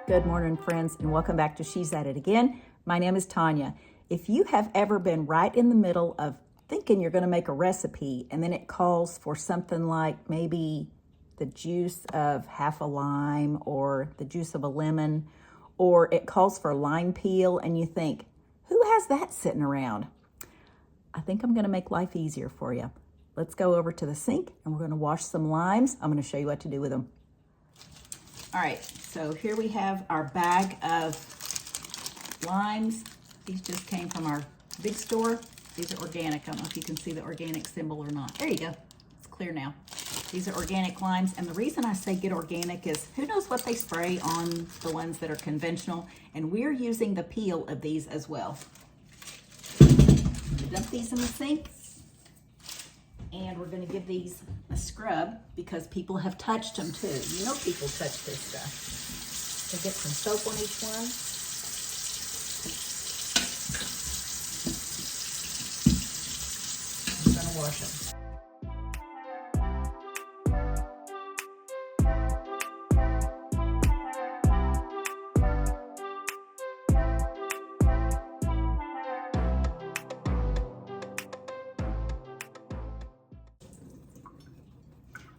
Good morning, friends, and welcome back to She's At It Again. My name is Tanya. If you have ever been right in the middle of thinking you're going to make a recipe and then it calls for something like maybe the juice of half a lime or the juice of a lemon, or it calls for lime peel and you think, who has that sitting around? I think I'm going to make life easier for you. Let's go over to the sink and we're going to wash some limes. I'm going to show you what to do with them. All right, so here we have our bag of limes. These just came from our big store. These are organic. I don't know if you can see the organic symbol or not. There you go. It's clear now. These are organic limes, and the reason I say get organic is who knows what they spray on the ones that are conventional, and we're using the peel of these as well. Dump these in the sink, and we're going to give these a scrub because people have touched them too. You know people touch this stuff. So get some soap on each one. I'm going to wash them.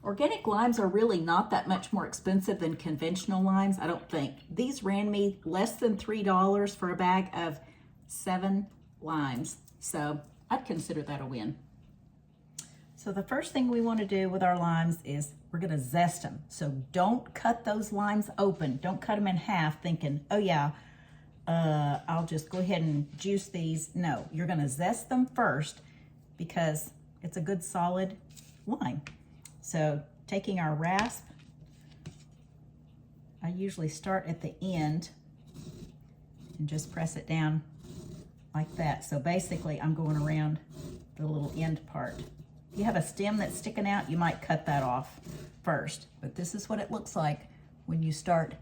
Organic limes are really not that much more expensive than conventional limes, I don't think. These ran me less than $3 for a bag of 7 limes. So I'd consider that a win. So the first thing we want to do with our limes is we're going to zest them. So don't cut those limes open. Don't cut them in half thinking, oh yeah, I'll just go ahead and juice these. No, you're going to zest them first because it's a good solid lime. So taking our rasp, I usually start at the end and just press it down like that. So basically I'm going around the little end part. If you have a stem that's sticking out, you might cut that off first, but this is what it looks like when you start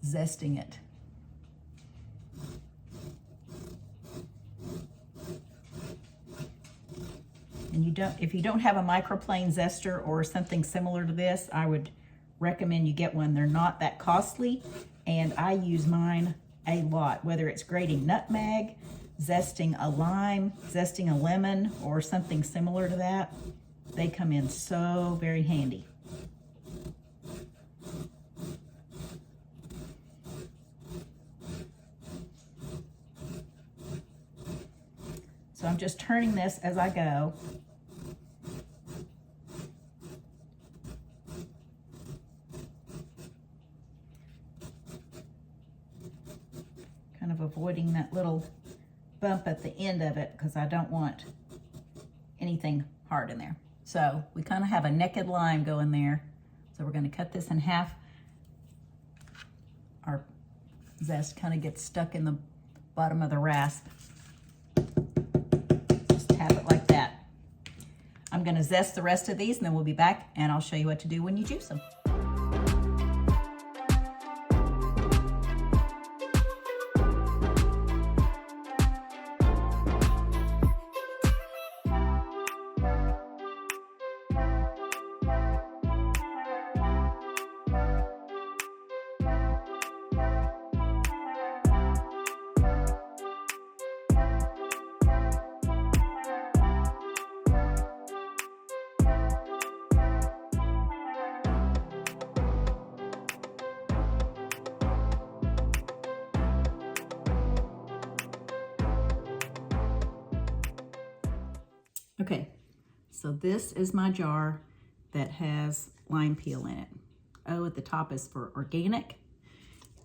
zesting it. And if you don't have a microplane zester or something similar to this, I would recommend you get one. They're not that costly, and I use mine a lot, whether it's grating nutmeg, zesting a lime, zesting a lemon, or something similar to that. They come in so very handy. So I'm just turning this as I go. Kind of avoiding that little bump at the end of it because I don't want anything hard in there. So we kind of have a naked lime going there. So we're going to cut this in half. Our zest kind of gets stuck in the bottom of the rasp. Tap it like that. I'm going to zest the rest of these and then we'll be back and I'll show you what to do when you juice them. Okay, so this is my jar that has lime peel in it. Oh, at the top is for organic,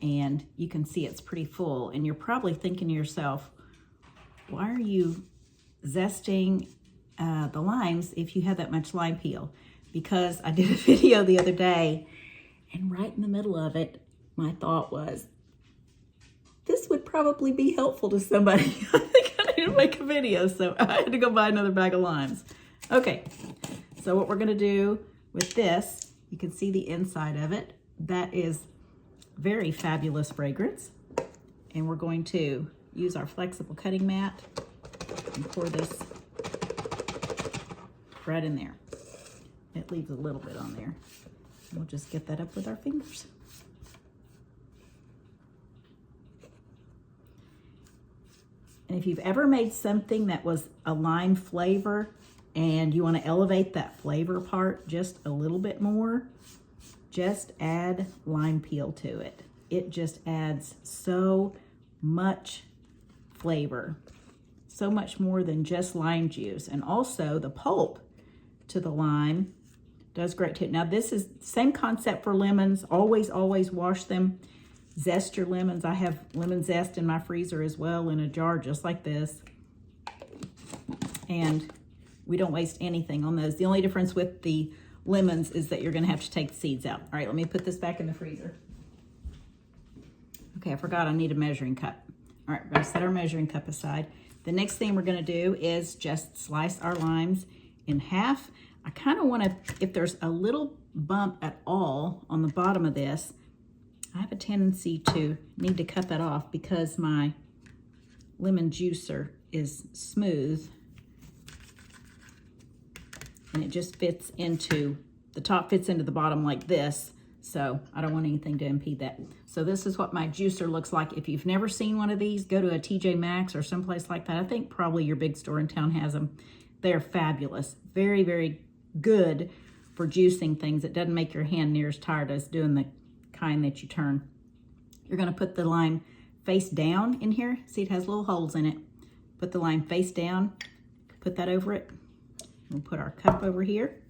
and you can see it's pretty full. And you're probably thinking to yourself, why are you zesting the limes if you have that much lime peel? Because I did a video the other day, and right in the middle of it, my thought was, this would probably be helpful to somebody. I think I need to make a video, so I had to go buy another bag of limes. Okay, so what we're gonna do with this, you can see the inside of it. That is very fabulous fragrance. And we're going to use our flexible cutting mat and pour this right in there. It leaves a little bit on there. We'll just get that up with our fingers. And if you've ever made something that was a lime flavor and you want to elevate that flavor part just a little bit more, just add lime peel to it. It just adds so much flavor, so much more than just lime juice. And also the pulp to the lime does great too. Now this is the same concept for lemons. Always wash them. Zest your lemons. I have lemon zest in my freezer as well in a jar just like this. And we don't waste anything on those. The only difference with the lemons is that you're gonna have to take the seeds out. All right, let me put this back in the freezer. Okay, I forgot I need a measuring cup. All right, we're gonna set our measuring cup aside. The next thing we're gonna do is just slice our limes in half. I kind of wanna, if there's a little bump at all on the bottom of this, I have a tendency to need to cut that off because my lemon juicer is smooth and it just fits into, the top fits into the bottom like this. So I don't want anything to impede that. So this is what my juicer looks like. If you've never seen one of these, go to a TJ Maxx or someplace like that. I think probably your big store in town has them. They're fabulous. Very, very good for juicing things. It doesn't make your hand near as tired as doing the kind that you turn. You're gonna put the lime face down in here. See, it has little holes in it. Put the lime face down, put that over it. We'll put our cup over here.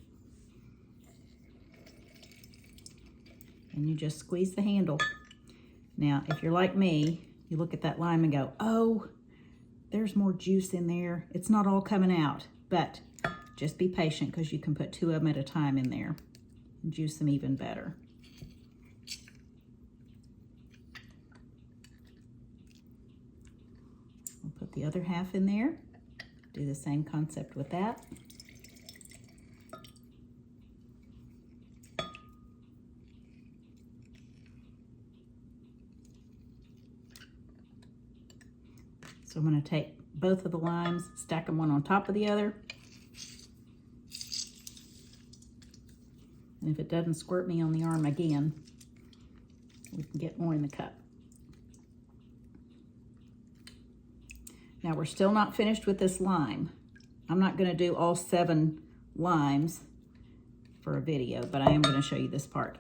And you just squeeze the handle. Now, if you're like me, you look at that lime and go, oh, there's more juice in there. It's not all coming out, but just be patient because you can put 2 of them at a time in there and juice them even better. We'll put the other half in there. Do the same concept with that. So I'm going to take both of the limes, stack them one on top of the other. And if it doesn't squirt me on the arm again, we can get more in the cup. Now we're still not finished with this lime. I'm not going to do all 7 limes for a video, but I am going to show you this part.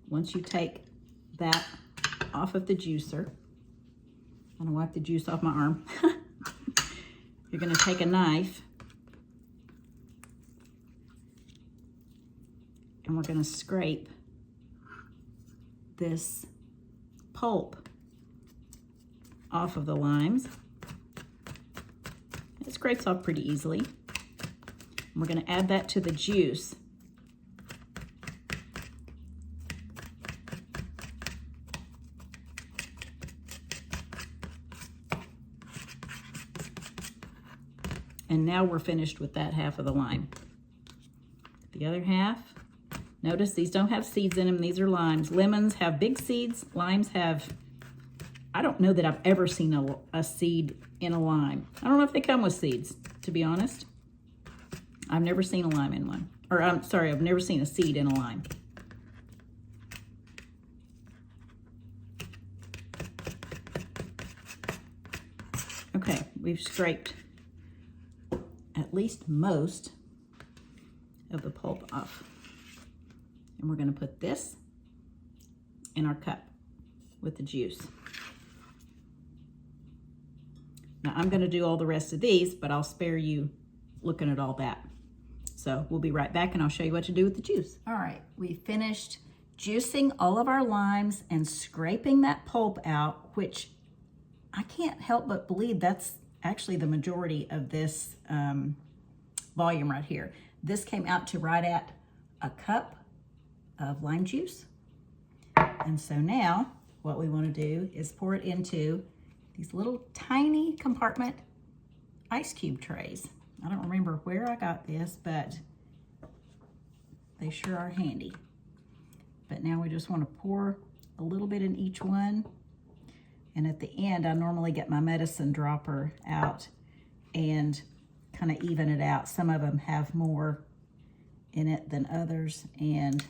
Once you take that off of the juicer, I'm gonna wipe the juice off my arm. You're gonna take a knife and we're gonna scrape this pulp off of the limes. It scrapes off pretty easily. And we're gonna add that to the juice. And now we're finished with that half of the lime. The other half, notice these don't have seeds in them. These are limes. Lemons have big seeds. Limes have, I don't know that I've ever seen a seed in a lime. I don't know if they come with seeds, to be honest. I've never seen a lime in one. Or I'm sorry, I've never seen a seed in a lime. Okay, we've scraped at least most of the pulp off. And we're gonna put this in our cup with the juice. Now I'm gonna do all the rest of these, but I'll spare you looking at all that. So we'll be right back and I'll show you what to do with the juice. All right, we finished juicing all of our limes and scraping that pulp out, which I can't help but believe that's actually the majority of this volume right here. This came out to right at a cup of lime juice. And so now what we want to do is pour it into these little tiny compartment ice cube trays. I don't remember where I got this, but they sure are handy. But now we just want to pour a little bit in each one. And at the end, I normally get my medicine dropper out and kind of even it out. Some of them have more in it than others, and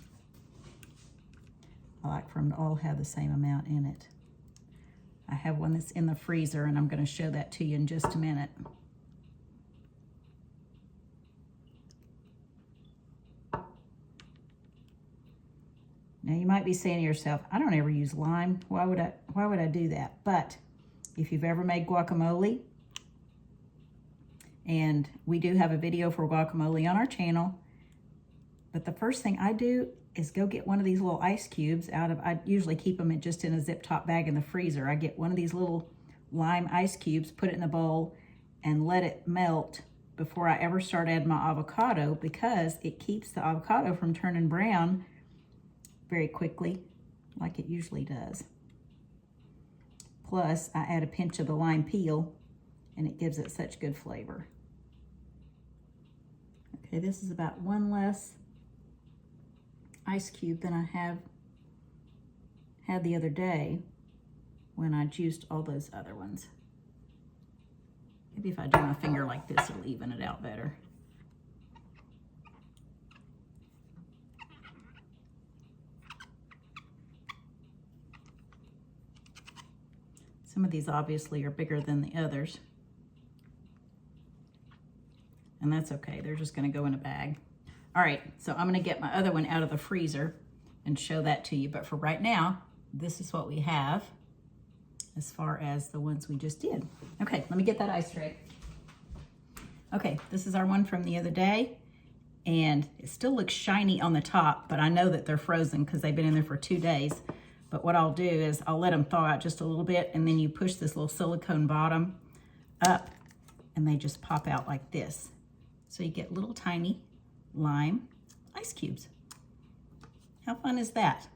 I like for them to all have the same amount in it. I have one that's in the freezer, and I'm going to show that to you in just a minute. Now you might be saying to yourself, I don't ever use lime. Why would I do that? But if you've ever made guacamole, and we do have a video for guacamole on our channel, but the first thing I do is go get one of these little ice cubes I usually keep them just in a zip top bag in the freezer. I get one of these little lime ice cubes, put it in a bowl, and let it melt before I ever start adding my avocado, because it keeps the avocado from turning brown very quickly, like it usually does. Plus, I add a pinch of the lime peel, and it gives it such good flavor. Okay, this is about one less ice cube than I had the other day when I juiced all those other ones. Maybe if I do my finger like this, it'll even it out better. Some of these obviously are bigger than the others. And that's okay, they're just gonna go in a bag. All right, so I'm gonna get my other one out of the freezer and show that to you. But for right now, this is what we have as far as the ones we just did. Okay, let me get that ice tray. Okay, this is our one from the other day, and it still looks shiny on the top, but I know that they're frozen because they've been in there for 2 days. But what I'll do is I'll let them thaw out just a little bit, and then you push this little silicone bottom up, and they just pop out like this. So you get little tiny lime ice cubes. How fun is that?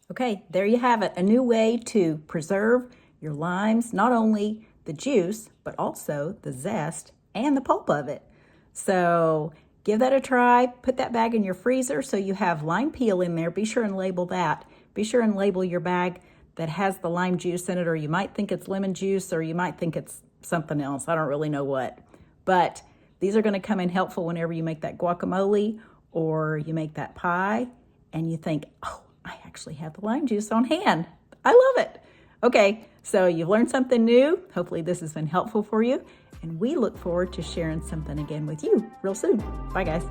Okay, there you have it. A new way to preserve your limes, not only the juice, but also the zest and the pulp of it. So give that a try. Put that bag in your freezer so you have lime peel in there. Be sure and label that. Be sure and label your bag that has the lime juice in it, or you might think it's lemon juice, or you might think it's something else. I don't really know what. But these are going to come in helpful whenever you make that guacamole or you make that pie and you think, oh, I actually have the lime juice on hand. I love it. Okay, so you've learned something new. Hopefully this has been helpful for you. And we look forward to sharing something again with you real soon. Bye, guys.